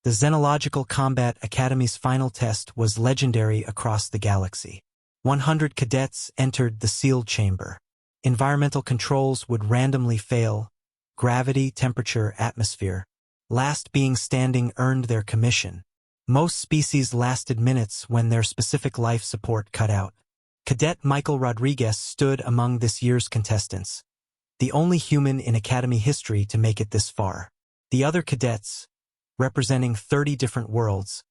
The Xenological Combat Academy's final test was legendary across the galaxy. 100 cadets entered the sealed chamber. Environmental controls would randomly fail. Gravity, temperature, atmosphere. Last being standing earned their commission. Most species lasted minutes when their specific life support cut out. Cadet Michael Rodriguez stood among this year's contestants, the only human in Academy history to make it this far. The other cadets, representing 30 different worlds,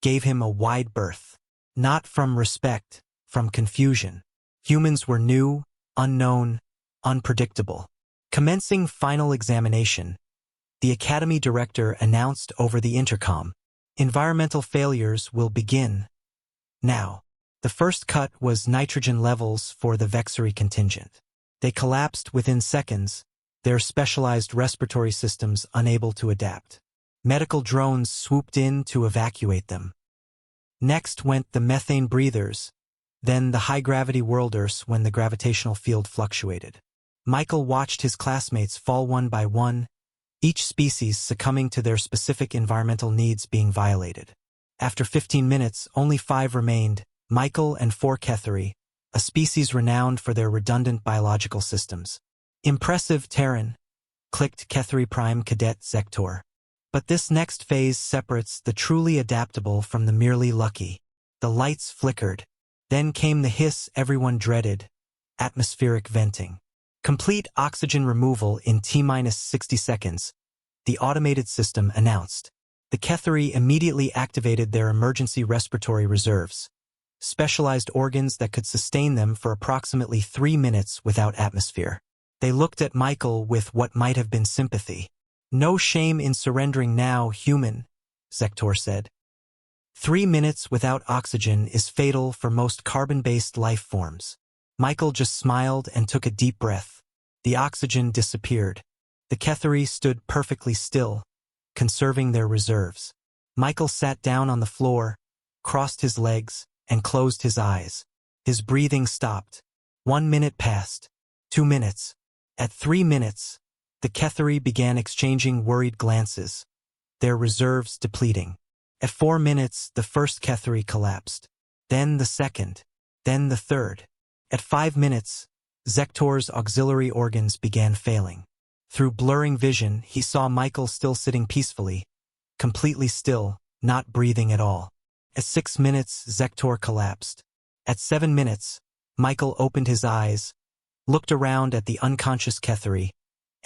gave him a wide berth. Not from respect, from confusion. Humans were new, unknown, unpredictable. Commencing final examination, the Academy director announced over the intercom, "Environmental failures will begin now." The first cut was nitrogen levels for the Vexery contingent. They collapsed within seconds, their specialized respiratory systems unable to adapt. Medical drones swooped in to evacuate them. Next went the methane breathers, then the high-gravity worlders when the gravitational field fluctuated. Michael watched his classmates fall one by one, each species succumbing to their specific environmental needs being violated. After 15 minutes, only 5 remained, Michael and 4 Ketheri, a species renowned for their redundant biological systems. "Impressive, Terran," clicked Ketheri Prime Cadet Zektor. But this next phase separates the truly adaptable from the merely lucky. The lights flickered. Then came the hiss everyone dreaded, atmospheric venting. Complete oxygen removal in T-60 seconds, the automated system announced. The Ketheri immediately activated their emergency respiratory reserves, specialized organs that could sustain them for approximately 3 minutes without atmosphere. They looked at Michael with what might have been sympathy. "No shame in surrendering now, human," Zektor said. 3 minutes without oxygen is fatal for most carbon-based life forms. Michael just smiled and took a deep breath. The oxygen disappeared. The Ketheri stood perfectly still, conserving their reserves. Michael sat down on the floor, crossed his legs, and closed his eyes. His breathing stopped. 1 minute passed. 2 minutes. At 3 minutes, the Ketheri began exchanging worried glances, their reserves depleting. At 4 minutes, the first Ketheri collapsed. Then the second. Then the third. At 5 minutes, Zektor's auxiliary organs began failing. Through blurring vision, he saw Michael still sitting peacefully, completely still, not breathing at all. At 6 minutes, Zektor collapsed. At 7 minutes, Michael opened his eyes, looked around at the unconscious Ketheri,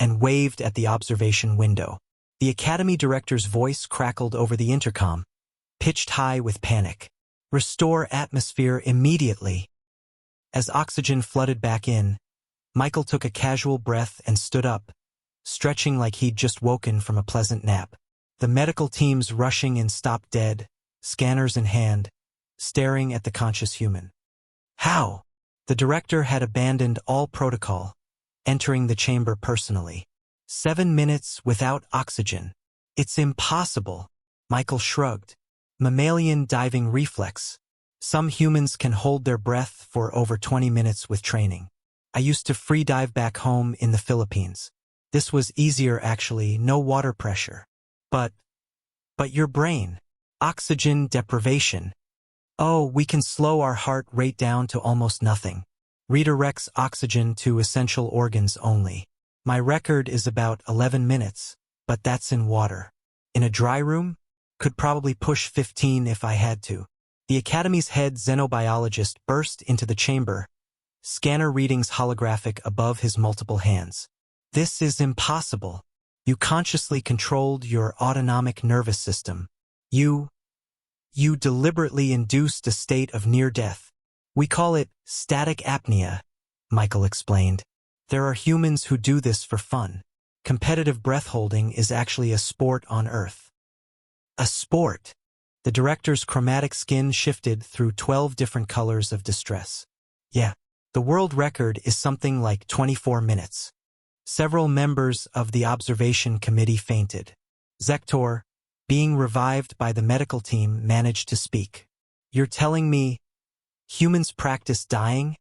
and waved at the observation window. The Academy director's voice crackled over the intercom, pitched high with panic. "Restore atmosphere immediately." As oxygen flooded back in, Michael took a casual breath and stood up, stretching like he'd just woken from a pleasant nap. The medical teams rushing in stopped dead, scanners in hand, staring at the conscious human. How? The director had abandoned all protocol, entering the chamber personally. 7 minutes without oxygen. It's impossible. Michael shrugged. Mammalian diving reflex. Some humans can hold their breath for over 20 minutes with training. I used to free dive back home in the Philippines. This was easier actually, no water pressure. But your brain. Oxygen deprivation. Oh, we can slow our heart rate down to almost nothing. Redirects oxygen to essential organs only. My record is about 11 minutes, but that's in water. In a dry room? Could probably push 15 if I had to. The Academy's head xenobiologist burst into the chamber, scanner readings holographic above his multiple hands. This is impossible. You consciously controlled your autonomic nervous system. You deliberately induced a state of near death. We call it static apnea, Michael explained. There are humans who do this for fun. Competitive breath holding is actually a sport on Earth. A sport. The director's chromatic skin shifted through 12 different colors of distress. Yeah, the world record is something like 24 minutes. Several members of the observation committee fainted. Zektor, being revived by the medical team, managed to speak. You're telling me humans practice dying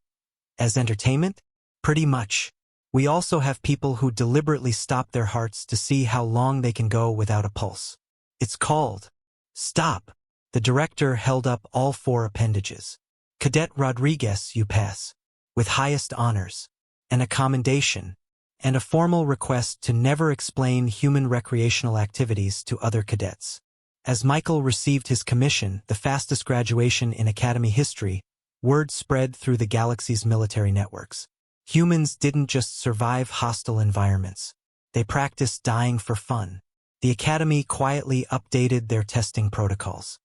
as entertainment? Pretty much. We also have people who deliberately stop their hearts to see how long they can go without a pulse. It's called. Stop. The director held up all 4 appendages. Cadet Rodriguez, you pass. With highest honors. And a commendation. And a formal request to never explain human recreational activities to other cadets. As Michael received his commission, the fastest graduation in Academy history, word spread through the galaxy's military networks. Humans didn't just survive hostile environments. They practiced dying for fun. The Academy quietly updated their testing protocols.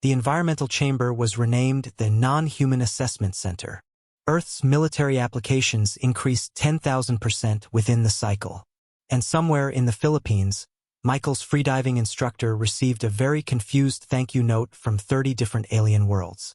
The environmental chamber was renamed the Non-Human Assessment Center. Earth's military applications increased 10,000% within the cycle. And somewhere in the Philippines, Michael's freediving instructor received a very confused thank you note from 30 different alien worlds.